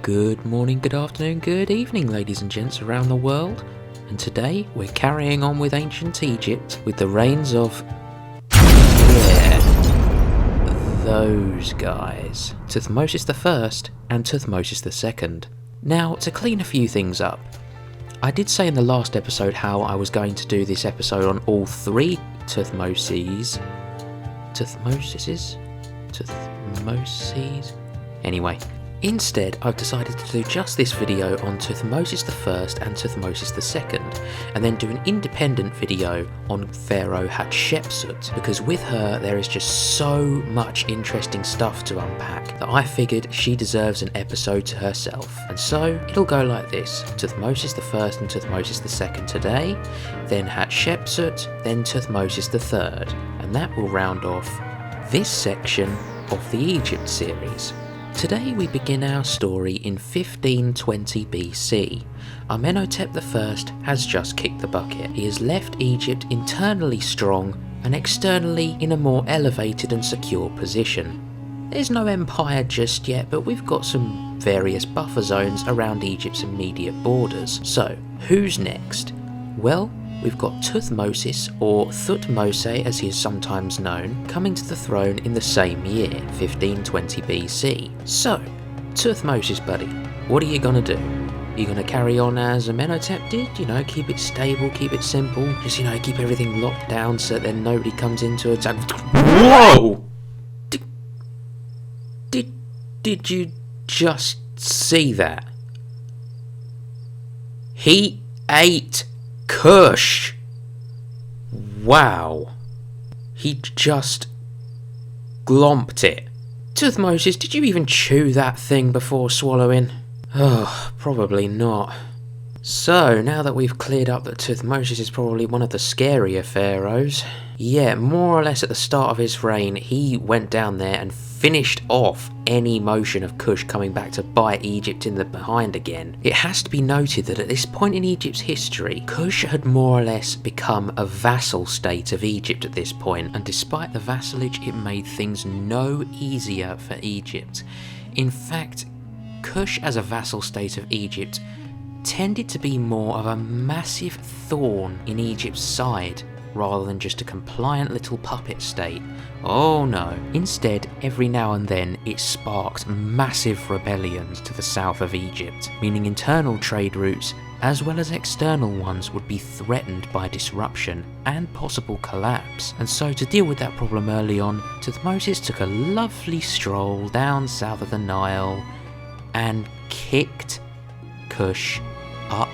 Good morning, good afternoon, good evening, ladies and gents around the world. And today we're carrying on with ancient Egypt with the reigns of... those guys. Tuthmosis I and Tuthmosis II. Now, to clean a few things up, I did say in the last episode how I was going to do this episode on all three Tuthmoses. Tuthmoses? Anyway, instead I've decided to do just this video on Tuthmosis I and Tuthmosis II, and then do an independent video on Pharaoh Hatshepsut, because with her there is just so much interesting stuff to unpack that I figured she deserves an episode to herself. And so it'll go like this: Tuthmosis I and Tuthmosis II today, then Hatshepsut, then Tuthmosis III, and that will round off this section of the Egypt series. Today we begin our story in 1520 BC. Amenhotep I has just kicked the bucket. He has left Egypt internally strong and externally in a more elevated and secure position. There's no empire just yet, but we've got some various buffer zones around Egypt's immediate borders. So, who's next? Well, we've got Tuthmosis, or Thutmose I as he is sometimes known, coming to the throne in the same year, 1520 BC. So, Tuthmosis buddy, what are you gonna do? You gonna carry on as Amenhotep did? Keep it stable, keep it simple, just, keep everything locked down so that then nobody comes into attack. Whoa! Did you just see that? He ate Kush! Wow. He just glomped it. Tuthmosis, did you even chew that thing before swallowing? Oh, probably not. So, now that we've cleared up that Tuthmosis is probably one of the scarier pharaohs, yeah, more or less at the start of his reign, he went down there and finished off any motion of Kush coming back to bite Egypt in the behind again. It has to be noted that at this point in Egypt's history, Kush had more or less become a vassal state of Egypt at this point, and despite the vassalage, it made things no easier for Egypt. In fact, Kush as a vassal state of Egypt tended to be more of a massive thorn in Egypt's side, rather than just a compliant little puppet state. Oh no. Instead, every now and then it sparked massive rebellions to the south of Egypt, meaning internal trade routes as well as external ones would be threatened by disruption and possible collapse. And so to deal with that problem early on, Tuthmosis took a lovely stroll down south of the Nile and kicked Kush up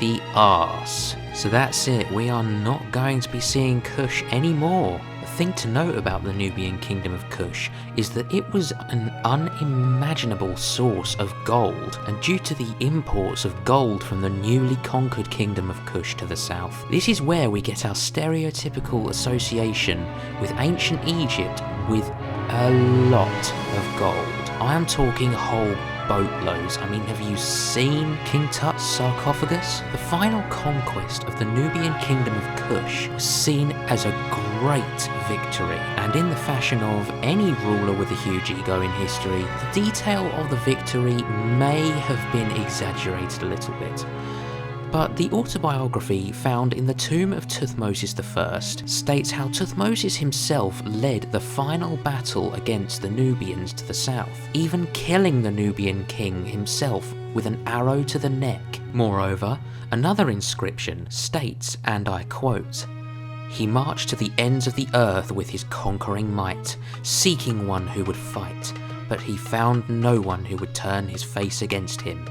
the arse. So that's it, we are not going to be seeing Kush anymore. The thing to note about the Nubian kingdom of Kush is that it was an unimaginable source of gold, and due to the imports of gold from the newly conquered kingdom of Kush to the south, this is where we get our stereotypical association with ancient Egypt with a lot of gold. I am talking whole boatloads. I mean, have you seen King Tut's sarcophagus? The final conquest of the Nubian kingdom of Kush was seen as a great victory, and in the fashion of any ruler with a huge ego in history, the detail of the victory may have been exaggerated a little bit. But the autobiography found in the tomb of Tuthmosis I states how Tuthmosis himself led the final battle against the Nubians to the south, even killing the Nubian king himself with an arrow to the neck. Moreover, another inscription states, and I quote, "He marched to the ends of the earth with his conquering might, seeking one who would fight, but he found no one who would turn his face against him.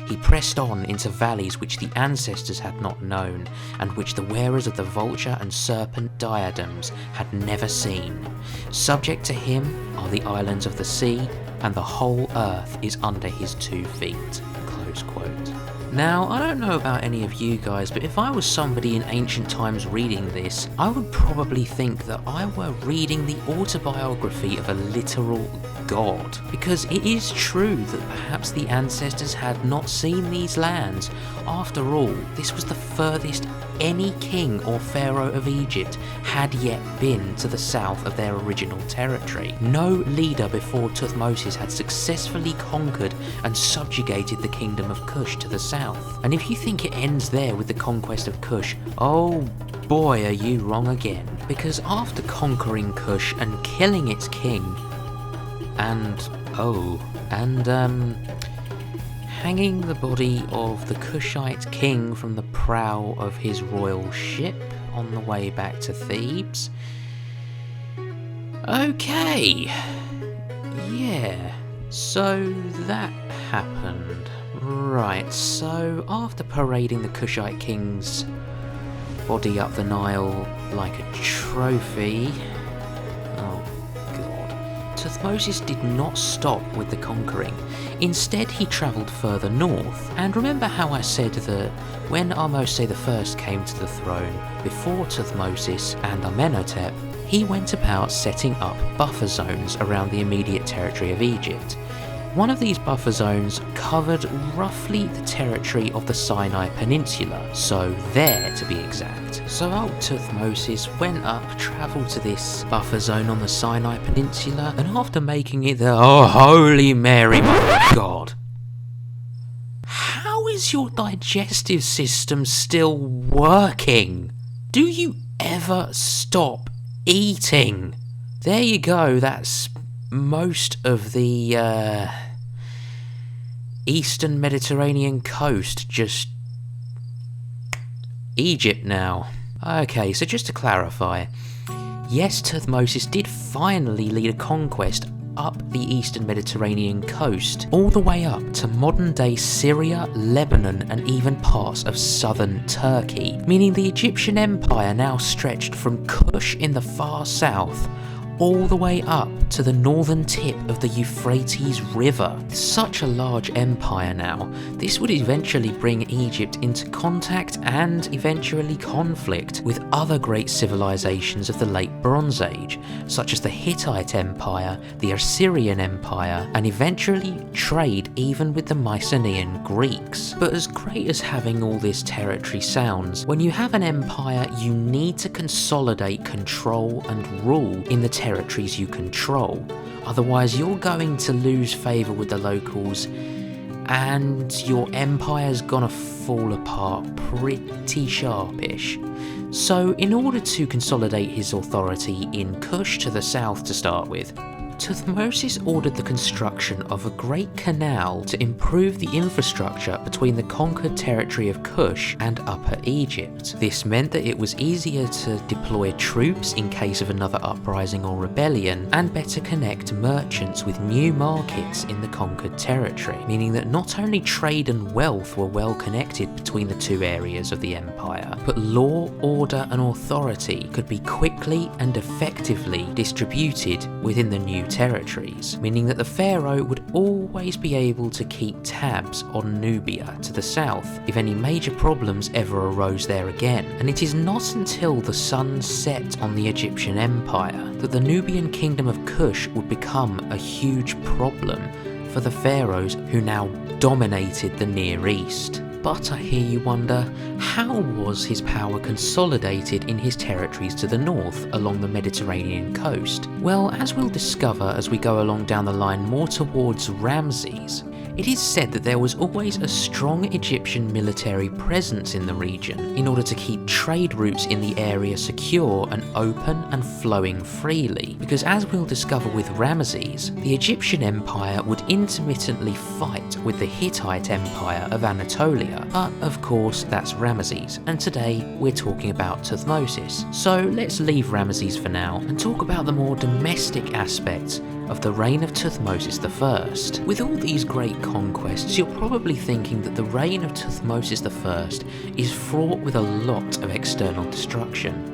He pressed on into valleys which the ancestors had not known, and which the wearers of the vulture and serpent diadems had never seen. Subject to him are the islands of the sea, and the whole earth is under his 2 feet." Close quote. Now, I don't know about any of you guys, but if I was somebody in ancient times reading this, I would probably think that I were reading the autobiography of a literal god. Because it is true that perhaps the ancestors had not seen these lands. After all, this was the furthest any king or pharaoh of Egypt had yet been to the south of their original territory. No leader before Tuthmosis had successfully conquered and subjugated the kingdom of Kush to the south. And if you think it ends there with the conquest of Kush, oh boy, are you wrong again. Because after conquering Kush and killing its king, and hanging the body of the Kushite king from the prow of his royal ship on the way back to Thebes. Okay, yeah, so that happened. Right, so after parading the Kushite king's body up the Nile like a trophy, Tuthmosis did not stop with the conquering. Instead, he travelled further north. And remember how I said that when Ahmose I came to the throne, before Tuthmosis and Amenhotep, he went about setting up buffer zones around the immediate territory of Egypt. One of these buffer zones covered roughly the territory of the Sinai Peninsula, so there to be exact. So old Tuthmosis went up, travelled to this buffer zone on the Sinai Peninsula, and after making it the Holy Mary, my God! How is your digestive system still working? Do you ever stop eating? There you go, that's most of the eastern Mediterranean coast, just Egypt now. Okay, so just to clarify, yes, Tuthmosis did finally lead a conquest up the eastern Mediterranean coast, all the way up to modern-day Syria, Lebanon, and even parts of southern Turkey, meaning the Egyptian Empire now stretched from Kush in the far south all the way up to the northern tip of the Euphrates River. Such a large empire now, this would eventually bring Egypt into contact and eventually conflict with other great civilizations of the late Bronze Age, such as the Hittite Empire, the Assyrian Empire, and eventually trade even with the Mycenaean Greeks. But as great as having all this territory sounds, when you have an empire, you need to consolidate control and rule in the territories you control. Otherwise, you're going to lose favour with the locals and your empire's gonna fall apart pretty sharpish. So, in order to consolidate his authority in Kush to the south to start with, Tuthmosis ordered the construction of a great canal to improve the infrastructure between the conquered territory of Kush and Upper Egypt. This meant that it was easier to deploy troops in case of another uprising or rebellion, and better connect merchants with new markets in the conquered territory, meaning that not only trade and wealth were well connected between the two areas of the empire, but law, order and authority could be quickly and effectively distributed within the new territories, meaning that the pharaoh would always be able to keep tabs on Nubia to the south if any major problems ever arose there again. And it is not until the sun set on the Egyptian empire that the Nubian kingdom of Kush would become a huge problem for the pharaohs who now dominated the Near East. But I hear you wonder, how was his power consolidated in his territories to the north along the Mediterranean coast? Well, as we'll discover as we go along down the line more towards Ramses, it is said that there was always a strong Egyptian military presence in the region in order to keep trade routes in the area secure and open and flowing freely, because as we'll discover with Ramses, the Egyptian Empire would intermittently fight with the Hittite Empire of Anatolia, but of course that's Ramses, and today we're talking about Tuthmosis. So let's leave Ramses for now and talk about the more domestic aspects of the reign of Tuthmosis I. With all these great conquests, you're probably thinking that the reign of Tuthmosis I is fraught with a lot of external destruction.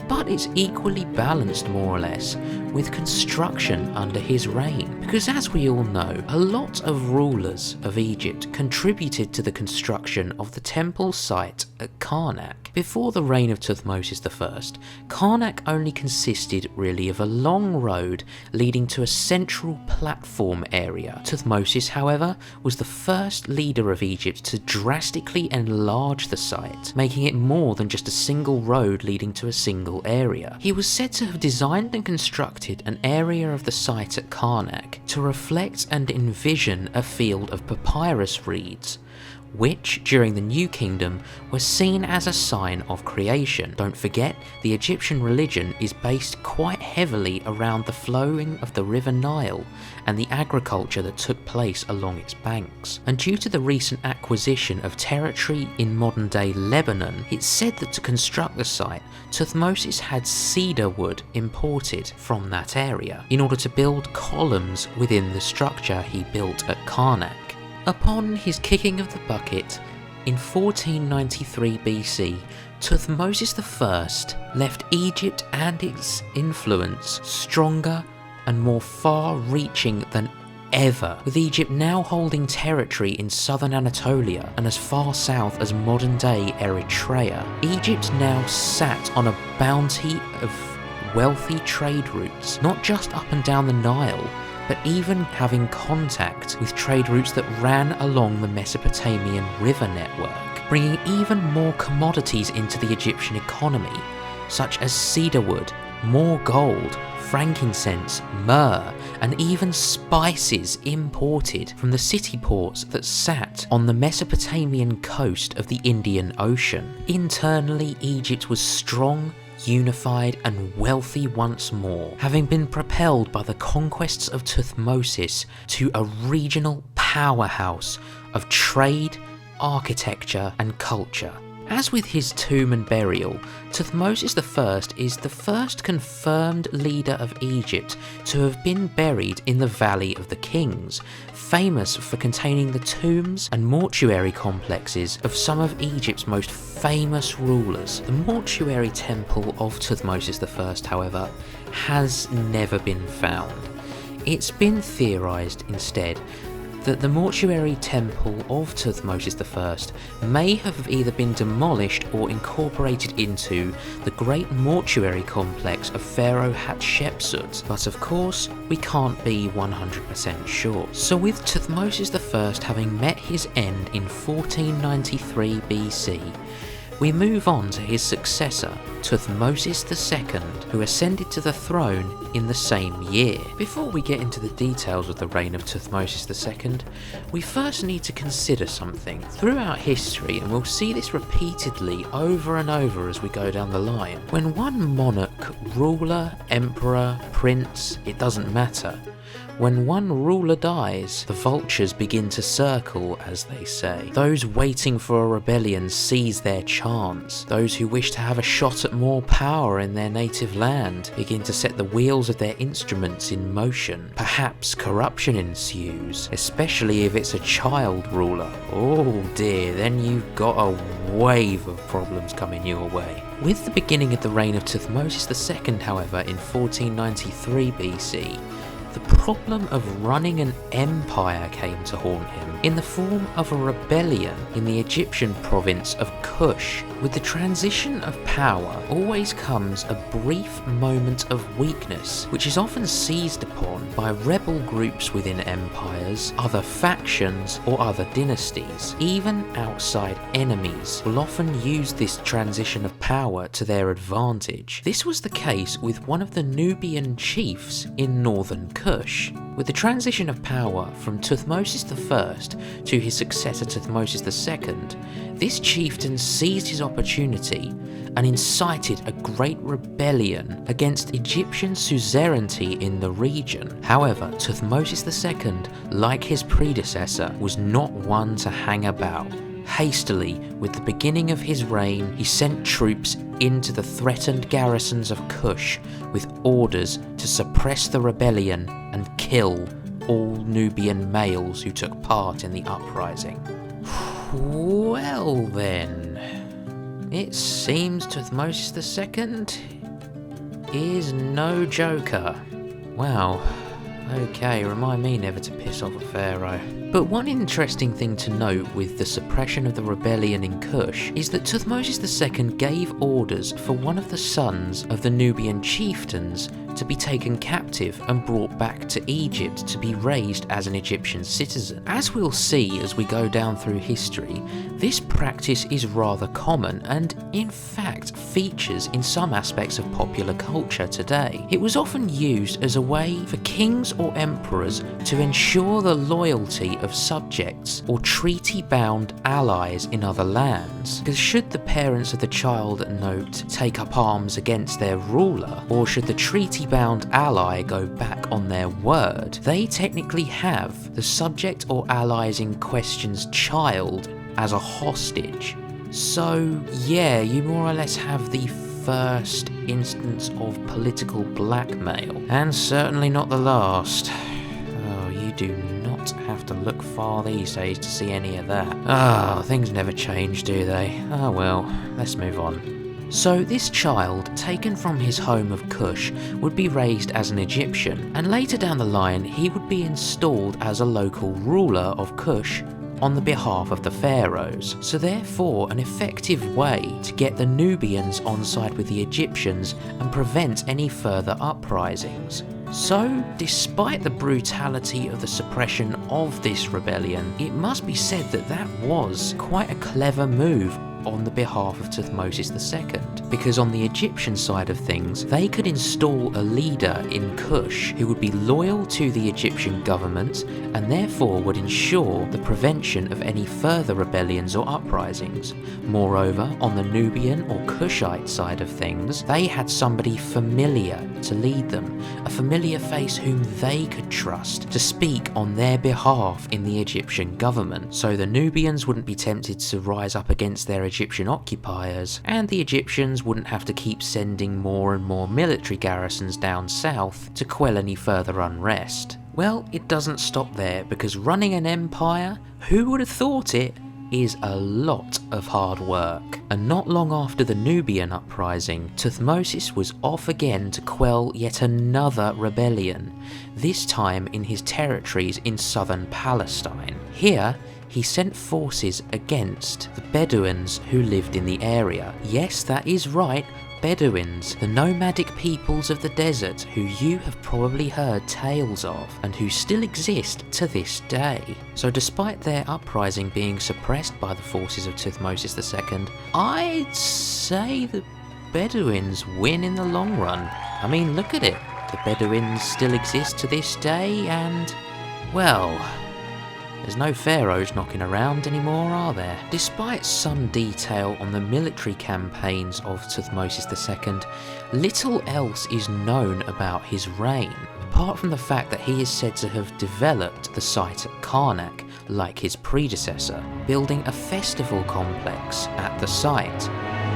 but it's equally balanced more or less with construction under his reign. Because as we all know, a lot of rulers of Egypt contributed to the construction of the temple site at Karnak. Before the reign of Tuthmosis I, Karnak only consisted really of a long road leading to a central platform area. Tuthmosis, however, was the first leader of Egypt to drastically enlarge the site, making it more than just a single road leading to a single area. He was said to have designed and constructed an area of the site at Karnak to reflect and envision a field of papyrus reeds, which, during the New Kingdom, were seen as a sign of creation. Don't forget, the Egyptian religion is based quite heavily around the flowing of the River Nile and the agriculture that took place along its banks. And due to the recent acquisition of territory in modern-day Lebanon, it's said that to construct the site, Tuthmosis had cedar wood imported from that area in order to build columns within the structure he built at Karnak. Upon his kicking of the bucket in 1493 BC, Tuthmosis I left Egypt and its influence stronger and more far-reaching than ever, with Egypt now holding territory in southern Anatolia and as far south as modern-day Eritrea. Egypt now sat on a bounty of wealthy trade routes, not just up and down the Nile, but even having contact with trade routes that ran along the Mesopotamian river network, bringing even more commodities into the Egyptian economy, such as cedarwood, more gold, frankincense, myrrh, and even spices imported from the city ports that sat on the Mesopotamian coast of the Indian Ocean. Internally, Egypt was strong, unified and wealthy once more, having been propelled by the conquests of Tuthmosis to a regional powerhouse of trade, architecture and culture. As with his tomb and burial, Tuthmosis I is the first confirmed leader of Egypt to have been buried in the Valley of the Kings, famous for containing the tombs and mortuary complexes of some of Egypt's most famous rulers. The mortuary temple of Tuthmosis I, however, has never been found. It's been theorised instead that the mortuary temple of Tuthmosis I may have either been demolished or incorporated into the great mortuary complex of Pharaoh Hatshepsut, but of course we can't be 100% sure. So with Tuthmosis I having met his end in 1493 BC, we move on to his successor, Tuthmosis II, who ascended to the throne in the same year. Before we get into the details of the reign of Tuthmosis II, we first need to consider something. Throughout history, and we'll see this repeatedly over and over as we go down the line, when one monarch, ruler, emperor, prince, it doesn't matter, when one ruler dies, the vultures begin to circle, as they say. Those waiting for a rebellion seize their chance. Those who wish to have a shot at more power in their native land begin to set the wheels of their instruments in motion. Perhaps corruption ensues, especially if it's a child ruler. Oh dear, then you've got a wave of problems coming your way. With the beginning of the reign of Tuthmosis II, however, in 1493 BC, the problem of running an empire came to haunt him in the form of a rebellion in the Egyptian province of Kush. With the transition of power always comes a brief moment of weakness, which is often seized upon by rebel groups within empires, other factions or other dynasties. Even outside enemies will often use this transition of power to their advantage. This was the case with one of the Nubian chiefs in northern Kush. With the transition of power from Tuthmosis I to his successor Tuthmosis II, this chieftain seized his opportunity and incited a great rebellion against Egyptian suzerainty in the region. However, Tuthmosis II, like his predecessor, was not one to hang about. Hastily, with the beginning of his reign, he sent troops into the threatened garrisons of Kush with orders to suppress the rebellion and kill all Nubian males who took part in the uprising. Well then, it seems Tuthmosis II is no joker. Wow. Okay, remind me never to piss off a pharaoh. But one interesting thing to note with the suppression of the rebellion in Kush is that Tuthmosis II gave orders for one of the sons of the Nubian chieftains to be taken captive and brought back to Egypt to be raised as an Egyptian citizen. As we'll see as we go down through history, this practice is rather common and, in fact, features in some aspects of popular culture today. It was often used as a way for kings or emperors to ensure the loyalty of subjects or treaty-bound allies in other lands. Because should the parents of the child note take up arms against their ruler, or should the treaty-bound ally go back on their word, they technically have the subject or allies in question's child as a hostage. So yeah, you more or less have the first instance of political blackmail, and certainly not the last. Oh, you do not have to look far these days to see any of that. Things never change, do they? Oh well, let's move on. So this child, taken from his home of Kush, would be raised as an Egyptian, and later down the line he would be installed as a local ruler of Kush on the behalf of the Pharaohs. So therefore an effective way to get the Nubians on side with the Egyptians and prevent any further uprisings. So, despite the brutality of the suppression of this rebellion, it must be said that that was quite a clever move on the behalf of Tuthmosis II, because on the Egyptian side of things, they could install a leader in Kush who would be loyal to the Egyptian government and therefore would ensure the prevention of any further rebellions or uprisings. Moreover, on the Nubian or Kushite side of things, they had somebody familiar to lead them, a familiar face whom they could trust to speak on their behalf in the Egyptian government, so the Nubians wouldn't be tempted to rise up against their Egyptian occupiers, and the Egyptians wouldn't have to keep sending more and more military garrisons down south to quell any further unrest. Well, it doesn't stop there, because running an empire, who would have thought it, is a lot of hard work. And not long after the Nubian uprising, Tuthmosis was off again to quell yet another rebellion, this time in his territories in southern Palestine. Here, he sent forces against the Bedouins who lived in the area. Yes, that is right, Bedouins, the nomadic peoples of the desert who you have probably heard tales of, and who still exist to this day. So despite their uprising being suppressed by the forces of Tuthmosis II, I'd say the Bedouins win in the long run. I mean, look at it. The Bedouins still exist to this day, and, well, there's no pharaohs knocking around anymore, are there? Despite some detail on the military campaigns of Tuthmosis II, little else is known about his reign, apart from the fact that he is said to have developed the site at Karnak, like his predecessor, building a festival complex at the site.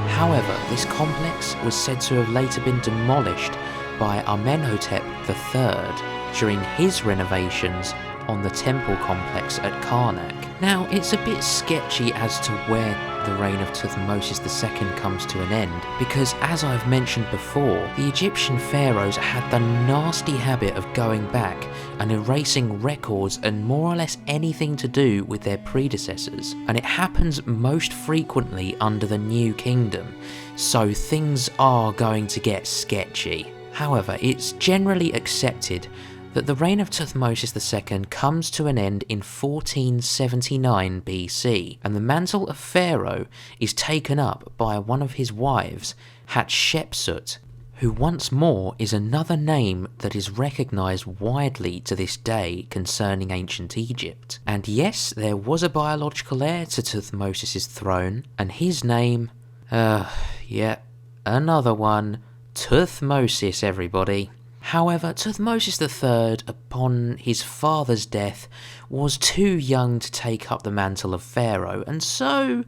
However, this complex was said to have later been demolished by Amenhotep III during his renovations on the temple complex at Karnak. Now, it's a bit sketchy as to where the reign of Tuthmosis II comes to an end, because as I've mentioned before, the Egyptian pharaohs had the nasty habit of going back and erasing records and more or less anything to do with their predecessors, and it happens most frequently under the New Kingdom, so things are going to get sketchy. However, it's generally accepted that the reign of Tuthmosis II comes to an end in 1479 BC, and the mantle of pharaoh is taken up by one of his wives, Hatshepsut, who once more is another name that is recognised widely to this day concerning ancient Egypt. And yes, there was a biological heir to Tuthmosis' throne, and his name, another one, Tuthmosis, everybody. However, Tuthmosis III, upon his father's death, was too young to take up the mantle of pharaoh, and so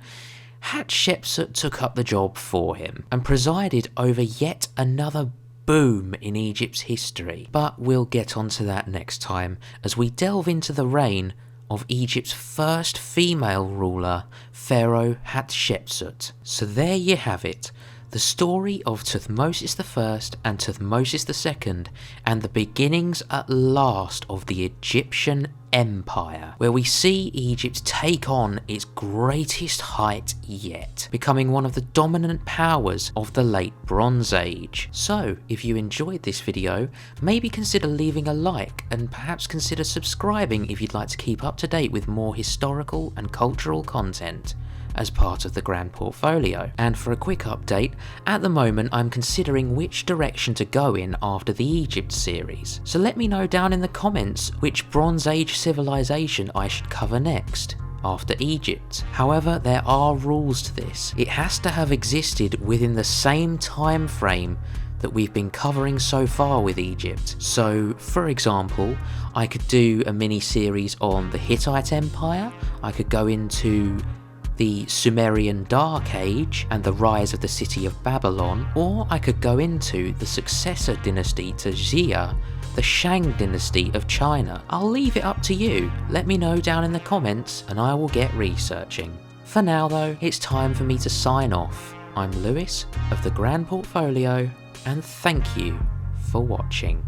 Hatshepsut took up the job for him, and presided over yet another boom in Egypt's history. But we'll get onto that next time, as we delve into the reign of Egypt's first female ruler, Pharaoh Hatshepsut. So there you have it, the the story of Tuthmosis I and Tuthmosis II, and the beginnings at last of the Egyptian Empire, where we see Egypt take on its greatest height yet, becoming one of the dominant powers of the late Bronze Age. So, if you enjoyed this video, maybe consider leaving a like and perhaps consider subscribing if you'd like to keep up to date with more historical and cultural content as part of the Grand Portfolio. And for a quick update, at the moment I'm considering which direction to go in after the Egypt series, so let me know down in the comments which Bronze Age civilization I should cover next after Egypt. However, there are rules to this. It has to have existed within the same time frame that we've been covering so far with Egypt. So, for example, I could do a mini series on the Hittite Empire, I could go into the Sumerian Dark Age and the rise of the city of Babylon, or I could go into the successor dynasty to Xia, the Shang dynasty of China. I'll leave it up to you. Let me know down in the comments and I will get researching. For now though, it's time for me to sign off. I'm Lewis of the Grand Portfolio, and thank you for watching.